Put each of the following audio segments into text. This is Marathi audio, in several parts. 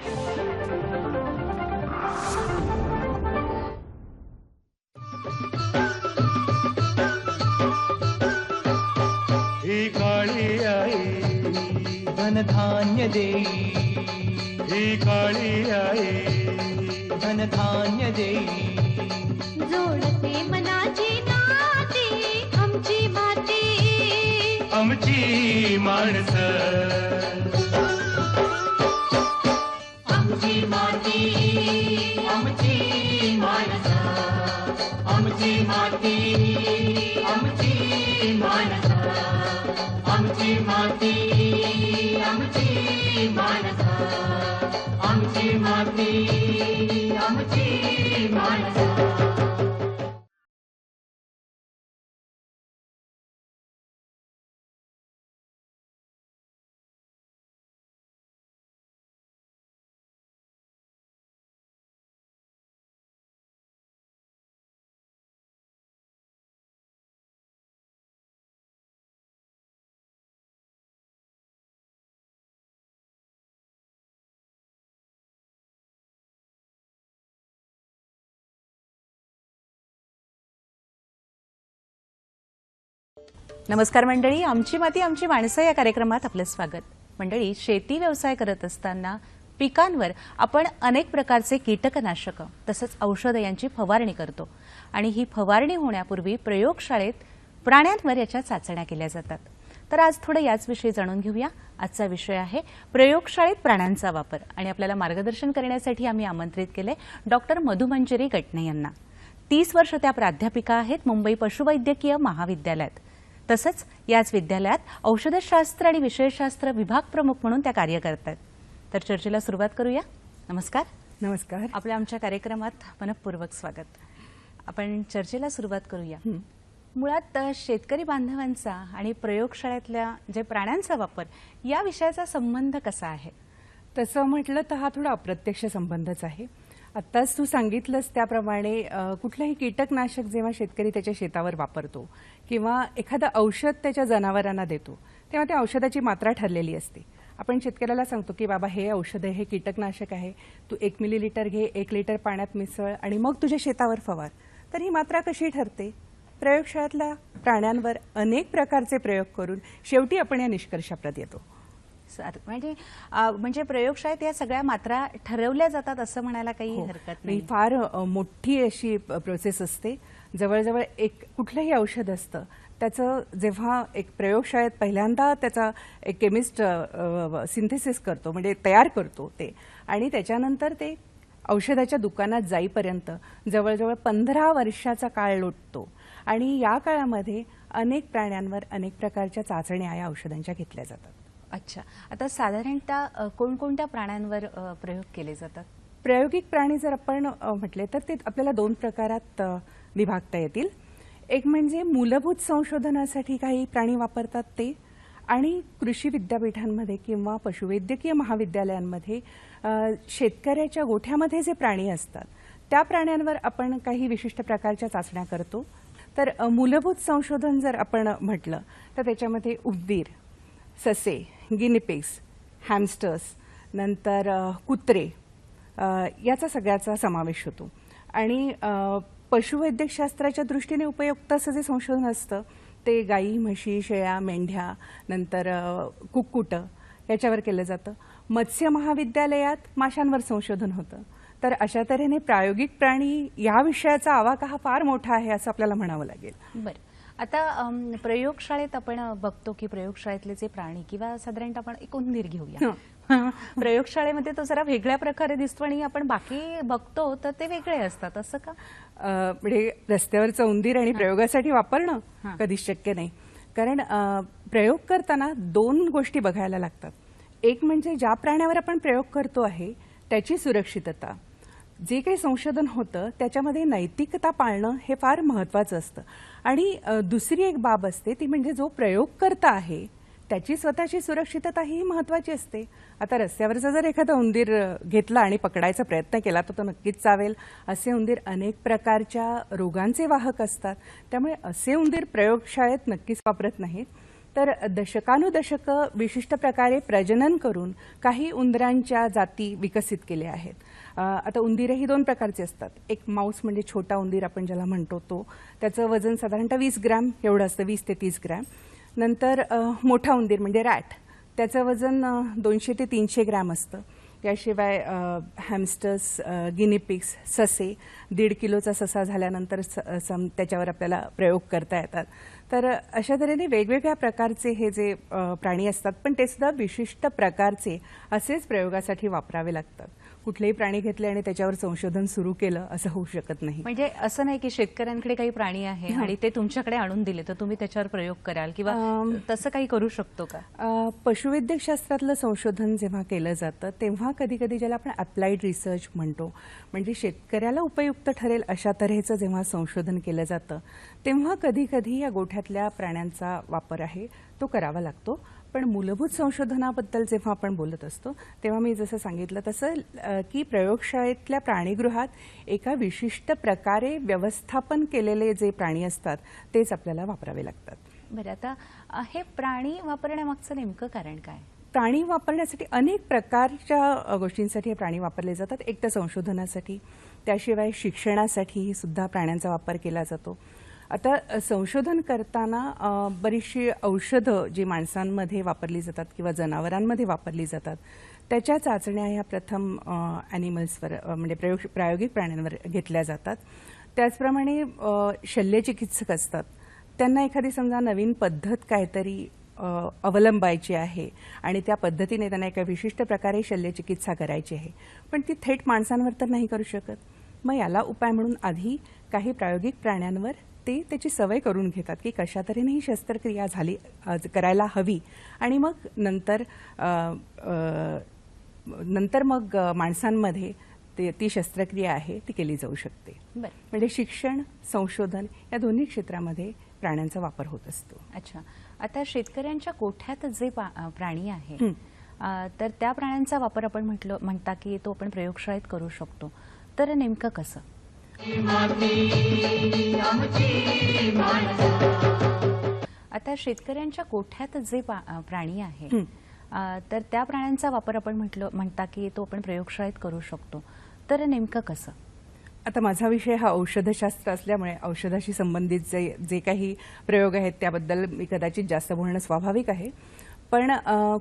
ही काळी आई धनधान्य देई, ही काळी आई धनधान्य देई, जोडते मनाची नाती आमची माती, आमची माणसं, आमची माती, आमची माणसं, आमची माती, आमची माणसं, आमची माती, आमची माणसं, आमची माती, आमची माणसं. नमस्कार मंडळी, आमची माती आमची माणसं या कार्यक्रमात आपलं स्वागत. मंडळी, शेती व्यवसाय करत असताना पिकांवर आपण अनेक प्रकारचे कीटकनाशक तसंच औषधं यांची फवारणी करतो आणि ही फवारणी होण्यापूर्वी प्रयोगशाळेत प्राण्यांवर याच्या चाचण्या केल्या जातात. तर आज थोडं याच विषयी जाणून घेऊया. आजचा विषय आहे प्रयोगशाळेत प्राण्यांचा वापर आणि आपल्याला मार्गदर्शन करण्यासाठी आम्ही आमंत्रित केले डॉक्टर मधुमंजरी गटणे यांना. 30 वर्ष त्या प्राध्यापिका आहेत मुंबई पशुवैद्यकीय महाविद्यालयात. तसंच याच विद्यालयात औषधशास्त्र आणि विषयशास्त्र विभाग प्रमुख म्हणून त्या कार्य करतात. तर चर्चेला सुरुवात करूया. नमस्कार. नमस्कार. आपल्या आमच्या कार्यक्रमात मनपूर्वक स्वागत. आपण चर्चेला सुरुवात करूया. मुळात शेतकरी बांधवांचा आणि प्रयोगशाळेतल्या जे प्राण्यांचा वापर या विषयाचा संबंध कसा आहे? तसं म्हटलं तर हा थोडा अप्रत्यक्ष संबंधच आहे. आत्ताच तू सांगितलंस त्याप्रमाणे कुठलंही कीटकनाशक जेव्हा शेतकरी त्याच्या शेतावर वापरतो किंवा एखादं औषध त्याच्या जनावरांना देतो तेव्हा त्या औषधाची मात्रा ठरलेली असते. आपण शेतकऱ्याला सांगतो की बाबा हे औषध आहे, हे कीटकनाशक आहे, तू 1 मिलीलिटर घे, 1 लिटर पाण्यात मिसळ आणि मग तुझ्या शेतावर फवार. तर ही मात्रा कशी ठरते? प्रयोगशाळेतल्या प्राण्यांवर अनेक प्रकारचे प्रयोग करून शेवटी आपण या निष्कर्षाप्रत येतो. म्हणजे प्रयोगशाळेत या सगळ्या मात्रा ठरवल्या जातात असं म्हणायला काही हरकत नाही. फार मोठी अशी प्रोसेस असते. जवळजवळ एक कुठलंही औषध असतं त्याचं जेव्हा एक प्रयोगशाळेत पहिल्यांदा त्याचा एक केमिस्ट सिंथेसिस करतो म्हणजे तयार करतो ते, आणि त्याच्यानंतर ते औषधाच्या दुकानात जाईपर्यंत जवळजवळ 15 वर्षाचा काळ लोटतो आणि या काळामध्ये अनेक प्राण्यांवर अनेक प्रकारच्या चाचण्या या औषधांच्या घेतल्या जातात. अच्छा, आता साधारणतः कोणकोणत्या प्राण्यांवर प्रयोग केले जातात? प्रायोगिक प्राणी जर आपण म्हटले तर ते आपल्याला 2 प्रकारात विभागता येतील. एक म्हणजे मूलभूत संशोधनासाठी काही प्राणी वापरतात ते, आणि कृषी विद्यापीठांमध्ये किंवा पशुवैद्यकीय महाविद्यालयांमध्ये शेतकऱ्याच्या गोठ्यामध्ये जे प्राणी असतात त्या प्राण्यांवर आपण काही विशिष्ट प्रकारच्या चाचण्या करतो. तर मूलभूत संशोधन जर आपण म्हटलं तर त्याच्यामध्ये उंदीर, ससे, गिनीपिग्स, हॅमस्टर्स, नंतर कुत्रे याचा सगळ्याचा समावेश होतो. आणि पशुवैद्यकशास्त्राच्या दृष्टीने उपयुक्त असं जे संशोधन असतं ते गायी, म्हशी, शेळ्या, मेंढ्या, नंतर कुक्कुटं याच्यावर केलं जातं. मत्स्य महाविद्यालयात माशांवर संशोधन होतं. तर अशा तऱ्हेने प्रायोगिक प्राणी या विषयाचा आवाका हा फार मोठा आहे असं आपल्याला म्हणावं लागेल. बरं, आता प्रयोगशाळेत आपण बघतो की प्रयोगशाळेतले जे प्राणी किंवा साधारणतः आपण एक उंदीर घेऊया, प्रयोगशाळेमध्ये तो जरा वेगळ्या प्रकारे दिसतो आणि आपण बाकी बघतो तर ते वेगळे असतात, असं का? म्हणजे रस्त्यावरचं उंदीर आणि प्रयोगासाठी वापरणं कधीच शक्य नाही. कारण प्रयोग करताना 2 गोष्टी बघायला लागतात. एक म्हणजे ज्या प्राण्यावर आपण प्रयोग करतो आहे त्याची सुरक्षितता, जे काही संशोधन होतं त्याच्यामध्ये नैतिकता पाळणं हे फार महत्त्वाचं असतं. आणि दुसरी एक बाब असते ती म्हणजे जो प्रयोगकर्ता आहे त्याची स्वतःची सुरक्षितता ही महत्त्वाची असते. आता रस्त्यावरचा जर एखादा उंदीर घेतला आणि पकडायचा प्रयत्न केला तर तो नक्कीच चावेल. असे उंदीर अनेक प्रकारच्या रोगांचे वाहक असतात, त्यामुळे असे उंदीर प्रयोगशाळेत नक्कीच वापरत नाहीत. तर दशकानुदशकं विशिष्ट प्रकारे प्रजनन करून काही उंदरांच्या जाती विकसित केल्या आहेत. आता उंदीरही दोन प्रकारचे असतात. एक माऊस म्हणजे छोटा उंदीर आपण ज्याला म्हणतो तो, त्याचं वजन साधारणतः 20 ग्रॅम एवढं असतं, 20 ते 30 ग्रॅम. नंतर मोठा उंदीर म्हणजे रॅट, त्याचं वजन 200 ते 300 ग्रॅम असतं. याशिवाय हॅमस्टर्स, गिनीपिग्स, ससे, 1.5 किलोचा ससा झाल्यानंतर त्याच्यावर आपल्याला प्रयोग करता येतात. तर अशा तऱ्हेने वेगवेगळ्या प्रकारचे हे जे प्राणी असतात, पण ते सुद्धा विशिष्ट प्रकारचे असेच प्रयोगासाठी वापरावे लागतात. कुठलेही प्राणी घेतले आणि त्याच्यावर संशोधन सुरू केलं असं होऊ शकत नाही. म्हणजे असं नाही की शेतकऱ्यांकडे काही प्राणी आहे आणि ते तुमच्याकडे आणून दिले तर तुम्ही त्याच्यावर प्रयोग कराल किंवा तसं काही करू शकतो का? पशुवैद्यकशास्त्रातलं संशोधन जेव्हा केलं जातं तेव्हा कधी कधी ज्याला आपण अप्लाइड रिसर्च म्हणतो, म्हणजे शेतकऱ्याला उपयुक्त ठरेल अशा तऱ्हेचं जेव्हा संशोधन केलं जातं तेव्हा कधी कधी या गोठ्यातल्या प्राण्यांचा वापर आहे तो करावा लागतो. पण मूलभूत संशोधनाबद्दल जेव्हा आपण बोलत असतो तेव्हा मी जसं सांगितलं तसं की प्रयोगशाळेतल्या प्राणीगृहात एका विशिष्ट प्रकारे व्यवस्थापन केलेले जे प्राणी असतात तेच आपल्याला वापरावे लागतात. बरं, आता हे प्राणी वापरण्यामागचं नेमकं कारण काय? प्राणी वापरण्यासाठी अनेक प्रकारच्या गोष्टींसाठी हे प्राणी वापरले जातात. एक तर संशोधनासाठी, त्याशिवाय शिक्षणासाठी सुद्धा प्राण्यांचा वापर केला जातो. आता संशोधन करताना बरीचशी औषधं जी माणसांमध्ये वापरली जातात किंवा जनावरांमध्ये वापरली जातात त्याच्या चाचण्या ह्या प्रथम ॲनिमल्सवर म्हणजे प्रायोगिक प्राण्यांवर घेतल्या जातात. त्याचप्रमाणे शल्यचिकित्सक असतात, त्यांना एखादी समजा नवीन पद्धत काहीतरी अवलंबायची आहे आणि त्या पद्धतीने त्यांना एका विशिष्ट प्रकारे शल्यचिकित्सा करायची आहे, पण ती थेट माणसांवर तर नाही करू शकत. मग याला उपाय म्हणून आधी काही प्रायोगिक प्राण्यांवर ते त्याची सवय करून घेतात की कशा तऱ्हेने ही शस्त्रक्रिया करायला हवी आणि मग नंतर मग माणसांमध्ये ती शस्त्रक्रिया आहे ती केली जाऊ शकते. म्हणजे शिक्षण, संशोधन या दोन्ही क्षेत्रामध्ये प्राण्यांचा वापर होत असतो. अच्छा, आता शेतकऱ्यांच्या गोठ्यात जे प्राणी आहे तर त्या प्राण्यांचा वापर आपण म्हणता की तो आपण प्रयोगशाळेत करू शकतो, तर नेमकं कसं? आता शेतकऱ्यांच्या गोठ्यात जे प्राणी आहे तर त्या प्राण्यांचा वापर आपण म्हणता की तो आपण प्रयोगशाळेत करू शकतो, तर नेमकं कसं? आता माझा विषय हा औषधशास्त्र असल्यामुळे औषधाशी संबंधित जे काही प्रयोग आहेत त्याबद्दल मी कदाचित जास्त बोलणं स्वाभाविक आहे. पण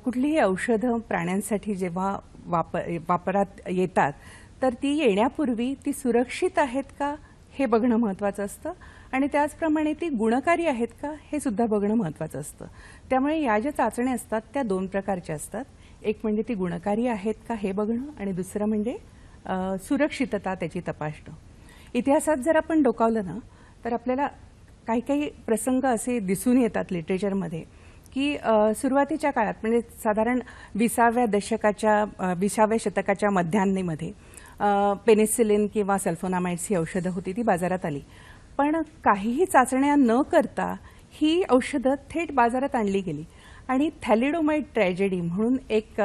कुठलीही औषधं प्राण्यांसाठी जेव्हा वापरात येतात तर ती येण्यापूर्वी ती सुरक्षित आहेत का हे बघणं महत्त्वाचं असतं आणि त्याचप्रमाणे ती गुणकारी आहेत का हे सुद्धा बघणं महत्त्वाचं असतं. त्यामुळे या ज्या चाचण्या असतात त्या दोन प्रकारच्या असतात. एक म्हणजे ती गुणकारी आहेत का हे बघणं आणि दुसरं म्हणजे सुरक्षितता त्याची तपासणं. इतिहासात जर आपण डोकावलं ना तर आपल्याला काही काही प्रसंग असे दिसून येतात लिटरेचरमध्ये की सुरुवातीच्या काळात म्हणजे साधारण 20व्या शतकाच्या मध्यान्हीमध्ये पेनिसिलिन किंवा सल्फोनामाइड्स ही औषधं होती ती बाजारात आली. पण काहीही चाचण्या न करता ही औषधं थेट बाजारात आणली गेली आणि थॅलिडोमाइड ट्रॅजेडी म्हणून एक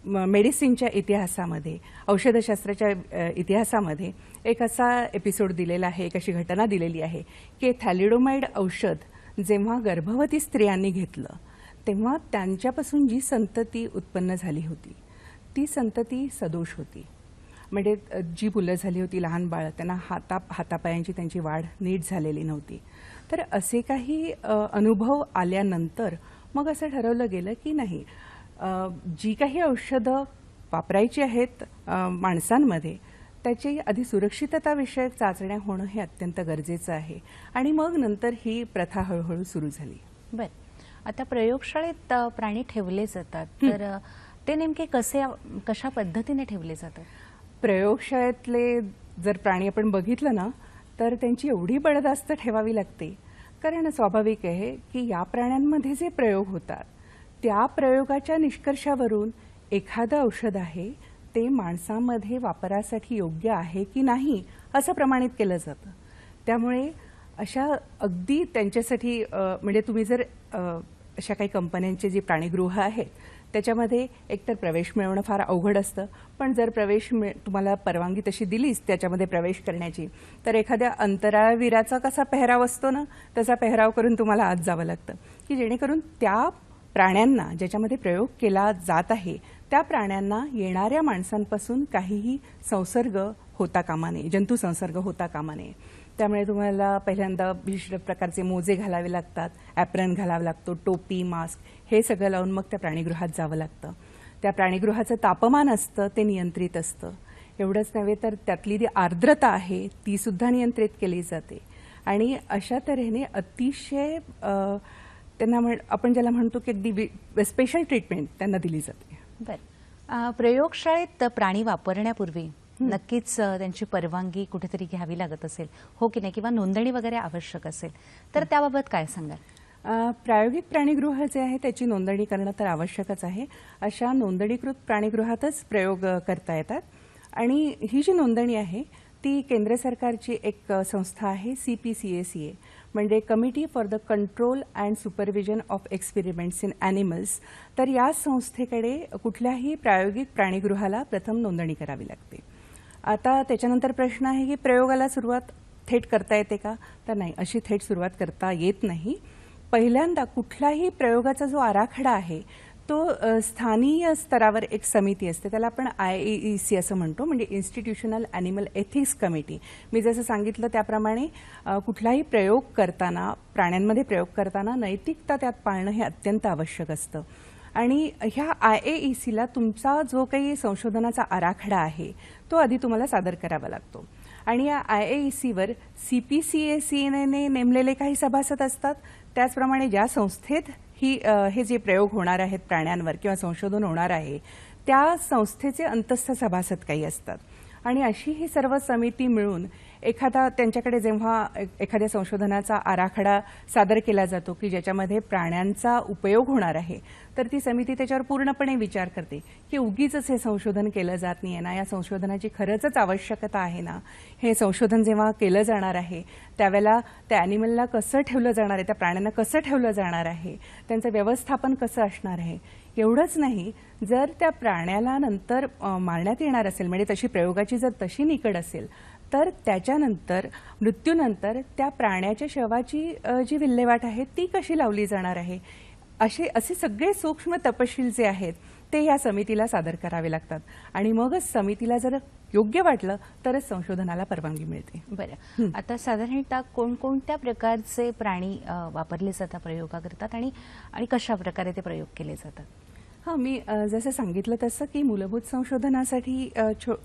मेडिसिनच्या इतिहासामध्ये, औषधशास्त्राच्या इतिहासामध्ये एक असा एपिसोड दिलेला आहे, एक अशी घटना दिलेली आहे की थॅलिडोमाइड औषध जेव्हा गर्भवती स्त्रियांनी घेतलं तेव्हा त्यांच्यापासून जी संतती उत्पन्न झाली होती ती संतती सदोष होती. म्हणजे जी मुलं झाली होती लहान बाळं त्यांना हातापायांची त्यांची वाढ नीट झालेली नव्हती. तर असे काही अनुभव आल्यानंतर मग असं ठरवलं गेलं की नाही, जी काही औषधं वापरायची आहेत माणसांमध्ये त्याची आधी सुरक्षितताविषयक चाचण्या होणं हे अत्यंत गरजेचं आहे आणि मग नंतर ही प्रथा हळूहळू सुरू झाली. बरं, आता प्रयोगशाळेत प्राणी ठेवले जातात तर ते नेमके कशा पद्धतीने ठेवले जातात? प्रयोगशाळेतले जर प्राणी आपण बघितलं ना तर त्यांची एवढी बडदास्त ठेवावी लागते, कारण स्वाभाविक आहे की या प्राण्यांमध्ये जे प्रयोग होतात त्या प्रयोगाच्या निष्कर्षावरून एखादं औषध आहे ते माणसामध्ये वापरासाठी योग्य आहे की नाही असं प्रमाणित केलं जातं. त्यामुळे अशा अगदी त्यांच्यासाठी म्हणजे तुम्ही जर अशा काही कंपन्यांचे जी प्राणीगृह आहेत त्याच्यामध्ये एकतर प्रवेश मिळवणं फार अवघड असतं, पण जर तुम्हाला परवानगी तशी दिलीच त्याच्यामध्ये प्रवेश करण्याची, तर एखाद्या अंतराळवीराचा कसा पेहराव असतो ना, तसा पेहराव करून तुम्हाला आत जावं लागतं, की जेणेकरून त्या प्राण्यांना ज्याच्यामध्ये प्रयोग केला जात आहे त्या प्राण्यांना येणाऱ्या माणसांपासून काहीही संसर्ग होता कामा नये, जंतू संसर्ग होता कामा नये. त्यामुळे तुम्हाला पहिल्यांदा विशिष्ट प्रकारचे मोजे घालावे लागतात, ॲप्रन घालावा लागतो, टोपी, मास्क हे सगळं लावून मग त्या प्राणीगृहात जावं लागतं. त्या प्राणीगृहाचं तापमान असतं ते नियंत्रित असतं. एवढंच नव्हे तर त्यातली जी आर्द्रता आहे ती सुद्धा नियंत्रित केली जाते. आणि अशा तऱ्हेने अतिशय त्यांना आपण ज्याला म्हणतो की अगदी स्पेशल ट्रीटमेंट त्यांना दिली जाते. बरं, प्रयोगशाळेत प्राणी वापरण्यापूर्वी नक्कीच त्यांची परवानगी कुठेतरी घ्यावी लागत असेल, हो की नाही, किंवा नोंदणी वगैरे आवश्यक असेल, तर त्याबाबत काय सांगाल? प्रायोगिक प्राणीगृह जे आहे त्याची नोंदणी करणं तर आवश्यकच आहे. अशा नोंदणीकृत प्राणीगृहातच प्रयोग करता येतात. आणि ही जी नोंदणी आहे ती केंद्र सरकारची एक संस्था आहे, CPCACA, म्हणजे committee for the control and supervision of experiments in animals. तर या संस्थेकडे कुठल्याही प्रायोगिक प्राणीगृहाला प्रथम नोंदणी करावी लागते. आता त्याच्यानंतर प्रश्न आहे की प्रयोगाला सुरुवात थेट करता येते का? तर नाही, अशी थेट सुरुवात करता येत नाही. पहिल्यांदा कुठलाही प्रयोगाचा जो आराखडा आहे तो स्थानीय स्तरावर एक समिती असते, त्याला आपण IAEC असं म्हणतो, म्हणजे इन्स्टिट्यूशनल ॲनिमल एथिक्स कमिटी. मी जसं सांगितलं त्याप्रमाणे कुठलाही प्रयोग करताना, प्राण्यांमध्ये प्रयोग करताना नैतिकता त्यात पाळणं हे अत्यंत आवश्यक असतं. आणि ह्या IAECला तुमचा जो काही संशोधनाचा आराखडा आहे तो आधी तुम्हाला सादर करावा लागतो. आणि या IAECवर CPCACने नेमलेले काही सभासद असतात. त्याचप्रमाणे ज्या संस्थेत हे जे प्रयोग होणार आहेत प्राण्यांवर किंवा संशोधन होणार आहे त्या संस्थेचे अंतस्थ सभासद काही असतात. आणि अशी ही सर्व समिती मिळून त्यांच्याकडे जेव्हा एखाद्या संशोधनाचा आराखडा सादर केला जातो की ज्याच्यामध्ये प्राण्यांचा उपयोग होणार आहे, तर ती समिती त्याच्यावर पूर्णपणे विचार करते की उगीच हे संशोधन केलं जात नाहीये ना, या संशोधनाची खरंच आवश्यकता आहे ना, हे संशोधन जेव्हा केलं जाणार आहे त्यावेळेला त्या ॲनिमलला कसं ठेवलं जाणार आहे, त्या प्राण्यांना कसं ठेवलं जाणार आहे, त्यांचं व्यवस्थापन कसं असणार आहे. एवढंच नाही, जर त्या प्राण्याला नंतर मारण्यात येणार असेल, म्हणजे तशी प्रयोगाची जर तशी निकड असेल, तर त्याच्यानंतर मृत्यूनंतर त्या प्राण्याच्या शवाची जी विल्हेवाट आहे ती कशी लावली जाणार आहे, असे सगळे सूक्ष्म तपशील जे आहेत ते या समितीला सादर करावे लागतात. आणि मगच समितीला जर योग्य वाटलं तरच संशोधनाला परवानगी मिळते. बरं, आता साधारणतः कोणकोणत्या प्रकारचे प्राणी वापरले जातात प्रयोगाकरतात आणि कशा प्रकारे ते प्रयोग केले जातात? हां, मी जसं सांगितलं तसं की मूलभूत संशोधनासाठी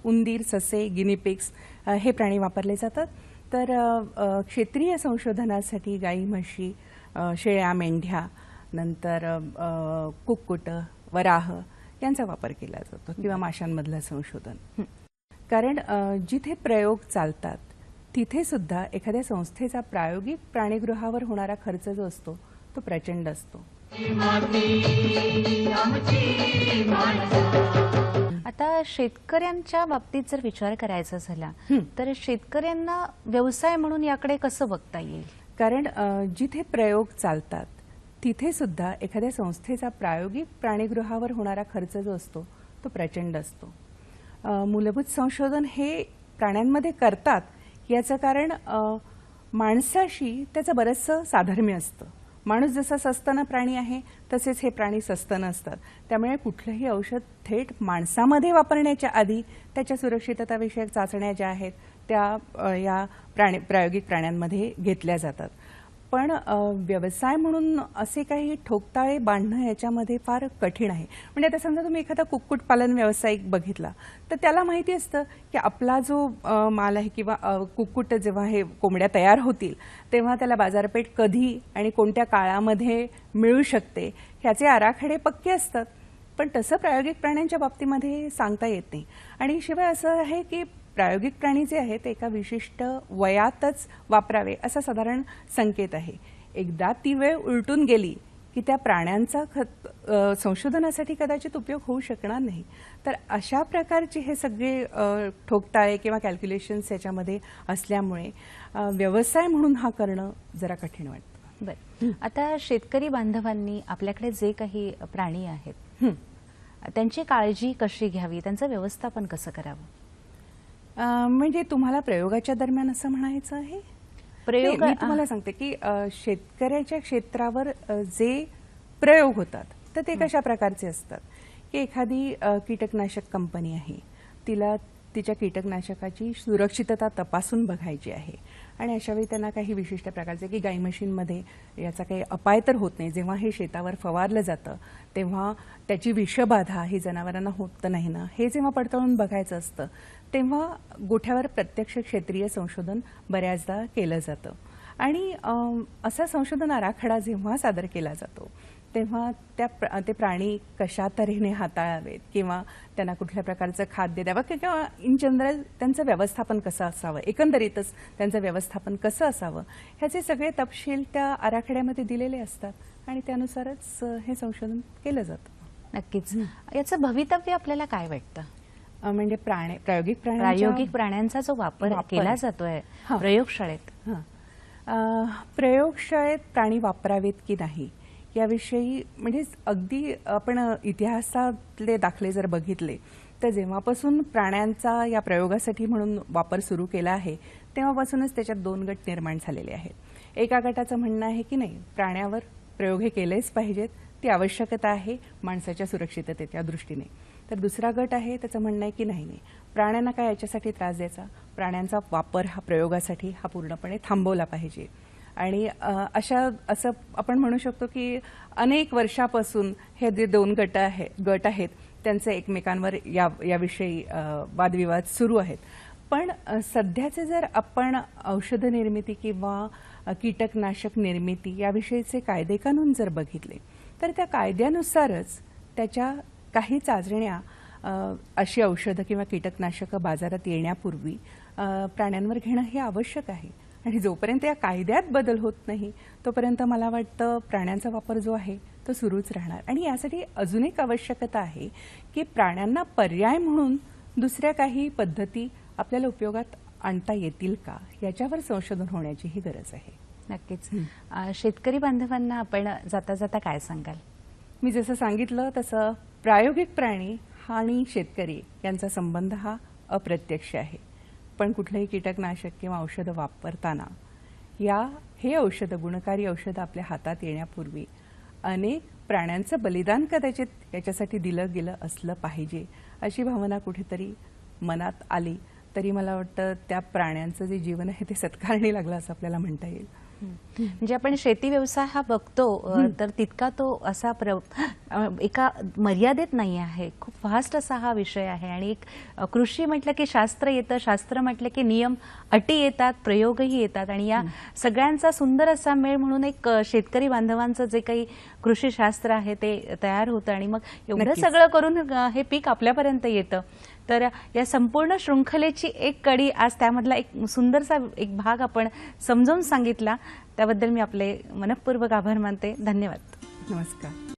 उंदीर, ससे, गिनीपिग्स हे प्राणी वापरले जातात. तर क्षेत्रीय संशोधनासाठी गाई, म्हशी, शेळ्या, मेंढ्या, नंतर कुक्कुट, वराह यांचा वापर केला जातो, किंवा माशांमधलं संशोधन. कारण जिथे प्रयोग चालतात तिथे सुद्धा एखाद्या संस्थेचा प्रायोगिक प्राणीगृहावर होणारा खर्च जो असतो तो प्रचंड असतो. आता शेतकऱ्यांच्या बाबतीत जर विचार करायचा झाला तर शेतकऱ्यांना व्यवसाय म्हणून याकडे कसं बघता येईल? कारण जिथे प्रयोग चालतात तिथे सुद्धा एखाद्या संस्थेचा प्रायोगिक प्राणीगृहावर होणारा खर्च जो असतो तो प्रचंड असतो. मूलभूत संशोधन हे प्राण्यांमध्ये करतात याचं कारण माणसाशी त्याचं बरंचसं साधर्म्य असतं. माणूस जसा सस्तन प्राणी आहे तसेच हे प्राणी सस्तन असतात. त्यामुळे कुठलंही औषध थेट माणसामध्ये वापरण्याच्या आधी त्याच्या सुरक्षितताविषयक चाचण्या ज्या आहेत त्या या प्रायोगिक प्राण्यांमध्ये घेतल्या जातात. पण व्यवसाय म्हणून असे काही ठोकताळे बांधणं याच्यामध्ये फार कठीण आहे. म्हणजे आता समजा तुम्ही एखादा कुक्कुटपालन व्यावसायिक बघितला तर त्याला माहिती असतं की आपला जो माल आहे किंवा कुक्कुट जेव्हा हे कोंबड्या तयार होतील तेव्हा त्याला बाजारपेठ कधी आणि कोणत्या काळामध्ये मिळू शकते ह्याचे आराखडे पक्के असतात. पण तसं प्रायोगिक प्राण्यांच्या बाबतीमध्ये सांगता येत नाही. आणि शिवाय असं आहे की प्रायोगिक प्राणी जे आहेत एका विशिष्ट वयातच वापरावे असा साधारण संकेत आहे. एकदा ती वेळ उलटून गेली की त्या प्राण्यांचा संशोधनासाठी कदाचित उपयोग होऊ शकणार नाही. तर अशा प्रकारचे हे सगळे ठोकताळे किंवा कॅल्क्युलेशन्स याच्यामध्ये असल्यामुळे व्यवसाय म्हणून हा करणं जरा कठीण वाटतं. बरं, आता शेतकरी बांधवांनी आपल्याकडे जे काही प्राणी आहेत त्यांची काळजी कशी घ्यावी, त्यांचं व्यवस्थापन कसं करावं? म्हणजे तुम्हाला प्रयोगाच्या दरम्यान असं म्हणायचं आहे? प्रयोग नाही, मी तुम्हाला सांगते की शेतकऱ्याच्या क्षेत्रावर जे प्रयोग होतात तर ते कशा प्रकारचे असतात की एखादी कीटकनाशक कंपनी आहे, तिला तिच्या कीटकनाशकाची सुरक्षितता तपासून बघायची आहे आणि अशावेळी त्यांना काही विशिष्ट प्रकारचे की गाई म्हशींमध्ये याचा काही अपाय तर होत नाही, जेव्हा हे शेतावर फवारलं जातं तेव्हा त्याची विषबाधा ही जनावरांना होत नाही ना, हे जेव्हा पडताळून बघायचं असतं तेव्हा गोठ्यावर प्रत्यक्ष क्षेत्रीय संशोधन बऱ्याचदा केलं जातं आणि असा संशोधन आराखडा जेव्हा सादर केला जातो तेव्हा ते प्राणी कशा तऱ्हेने हाताळावेत किंवा त्यांना कुठल्या प्रकारचं खाद्य द्यावं किंवा इन जनरल त्यांचं व्यवस्थापन कसं असावं, एकंदरीतच त्यांचं व्यवस्थापन कसं असावं, ह्याचे सगळे तपशील त्या आराखड्यामध्ये दिलेले असतात आणि त्यानुसारच हे संशोधन केलं जातं. नक्कीच. याचं भवितव्य आपल्याला काय वाटतं? म्हणजे प्रायोगिक प्राण्यांचा जो वापर केला जातोय प्रयोगशाळेत, प्रयोगशाळेत प्राणी वापरावेत की नाही याविषयी म्हणजे अगदी आपण इतिहासातले दाखले जर बघितले तर जेव्हापासून प्राण्यांचा या प्रयोगासाठी म्हणून वापर सुरू केला आहे तेव्हापासूनच त्याच्यात दोन गट निर्माण झालेले आहेत. एका गटाचं म्हणणं आहे की नाही, प्राण्यावर प्रयोग हे केलेच पाहिजेत, ती आवश्यकता आहे माणसाच्या सुरक्षिततेच्या दृष्टीने. तर दुसरा गट आहे त्याचं म्हणणं आहे की नाही, प्राण्यांना काय याच्यासाठी त्रास द्यायचा, प्राण्यांचा वापर हा प्रयोगासाठी हा पूर्णपणे थांबवला पाहिजे. आणि असं आपण म्हणू शकतो की अनेक वर्षापासून हे जे दोन गट आहेत त्यांचे एकमेकांवर याविषयी वादविवाद सुरू आहेत. पण सध्याचे जर आपण औषध निर्मिती किंवा कीटकनाशक निर्मिती याविषयीचे कायदे कानून जर बघितले तर त्या कायद्यानुसारच त्याच्या काही चाचण्या अशी औषधं किंवा कीटकनाशकं बाजारात येण्यापूर्वी प्राण्यांवर घेणं हे आवश्यक आहे. आणि जोपर्यंत या कायद्यात बदल होत नाही तोपर्यंत मला वाटतं प्राण्यांचा वापर जो आहे तो सुरूच राहणार. आणि यासाठी अजून एक आवश्यकता आहे की प्राण्यांना पर्याय म्हणून दुसऱ्या काही पद्धती आपल्याला उपयोगात आणता येतील का याच्यावर संशोधन होण्याची ही गरज आहे. नक्कीच. शेतकरी बांधवांना आपण जाता जाता काय सांगाल? मी जसं सांगितलं तसं प्रायोगिक प्राणी आणि शेतकरी यांचा संबंध हा अप्रत्यक्ष आहे. पण कुठलंही कीटकनाशक किंवा औषधं वापरताना हे औषधं, गुणकारी औषधं आपल्या हातात येण्यापूर्वी अनेक प्राण्यांचं बलिदान कदाचित याच्यासाठी दिलं गेलं असलं पाहिजे अशी भावना कुठेतरी मनात आली तरी मला वाटतं त्या प्राण्यांचं जे जीवन आहे ते सत्कारणी लागलं असं आपल्याला म्हणता येईल. म्हणजे आपण शेती व्यवसाय हा बघतो तर तितका तो असा एका मर्यादेत नाही आहे, खूप व्हास्ट असा हा विषय आहे. आणि एक कृषी म्हटलं की शास्त्र येतं, शास्त्र म्हटलं की नियम अटी येतात, प्रयोगही येतात आणि या सगळ्यांचा सुंदर असा मेळ म्हणून एक शेतकरी बांधवांचं जे काही कृषीशास्त्र आहे ते तयार होतं आणि मग एवढं सगळं करून हे पीक आपल्यापर्यंत येतं. तर या संपूर्ण शृंखलेची एक कडी आज त्यामधला एक सुंदरसा एक भाग आपण समजावून सांगितला, त्याबद्दल मी आपले मनःपूर्वक आभार मानते. धन्यवाद. नमस्कार.